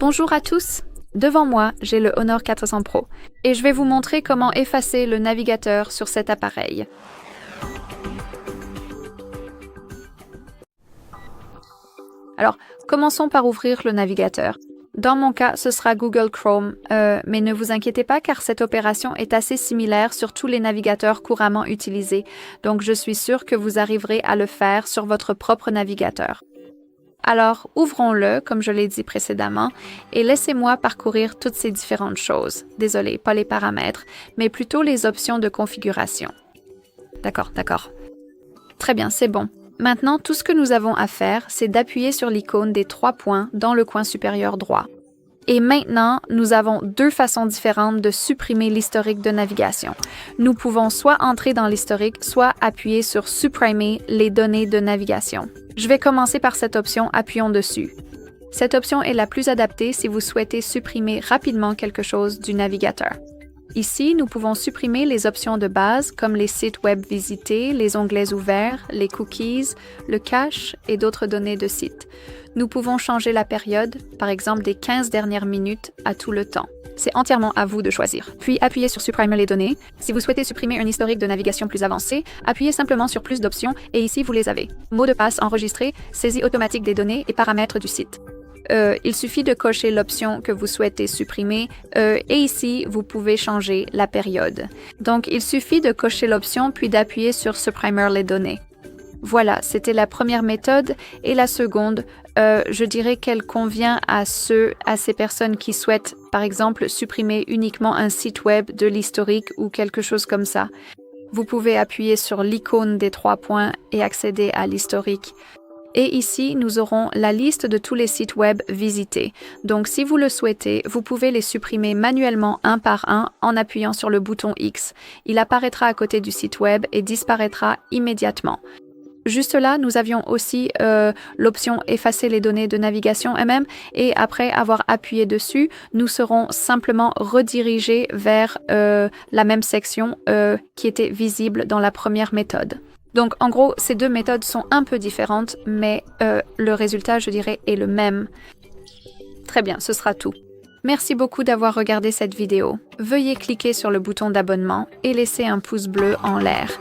Bonjour à tous! Devant moi, j'ai le Honor 400 Pro et je vais vous montrer comment effacer le navigateur sur cet appareil. Alors, commençons par ouvrir le navigateur. Dans mon cas, ce sera Google Chrome, mais ne vous inquiétez pas car cette opération est assez similaire sur tous les navigateurs couramment utilisés, donc je suis sûre que vous arriverez à le faire sur votre propre navigateur. Alors, ouvrons-le, comme je l'ai dit précédemment, et laissez-moi parcourir toutes ces différentes choses. Désolé, pas les paramètres, mais plutôt les options de configuration. D'accord. Très bien, c'est bon. Maintenant, tout ce que nous avons à faire, c'est d'appuyer sur l'icône des 3 points dans le coin supérieur droit. Et maintenant, nous avons 2 façons différentes de supprimer l'historique de navigation. Nous pouvons soit entrer dans l'historique, soit appuyer sur « Supprimer les données de navigation ». Je vais commencer par cette option, appuyons dessus. Cette option est la plus adaptée si vous souhaitez supprimer rapidement quelque chose du navigateur. Ici, nous pouvons supprimer les options de base comme les sites web visités, les onglets ouverts, les cookies, le cache et d'autres données de sites. Nous pouvons changer la période, par exemple des 15 dernières minutes à tout le temps. C'est entièrement à vous de choisir. Puis appuyez sur Supprimer les données. Si vous souhaitez supprimer un historique de navigation plus avancé, appuyez simplement sur plus d'options et ici vous les avez. Mot de passe enregistré, saisie automatique des données et paramètres du site. Il suffit de cocher l'option que vous souhaitez supprimer et ici, vous pouvez changer la période. Donc, il suffit de cocher l'option puis d'appuyer sur Supprimer les données. Voilà, c'était la première méthode et la seconde, je dirais qu'elle convient à ces personnes qui souhaitent, par exemple, supprimer uniquement un site web de l'historique ou quelque chose comme ça. Vous pouvez appuyer sur l'icône des 3 points et accéder à l'historique. Et ici, nous aurons la liste de tous les sites web visités. Donc, si vous le souhaitez, vous pouvez les supprimer manuellement un par un en appuyant sur le bouton X. Il apparaîtra à côté du site web et disparaîtra immédiatement. Juste là, nous avions aussi l'option « Effacer les données de navigation elles-mêmes » et après avoir appuyé dessus, nous serons simplement redirigés vers la même section qui était visible dans la première méthode. Donc, en gros, ces 2 méthodes sont un peu différentes, mais le résultat, je dirais, est le même. Très bien, ce sera tout. Merci beaucoup d'avoir regardé cette vidéo. Veuillez cliquer sur le bouton d'abonnement et laisser un pouce bleu en l'air.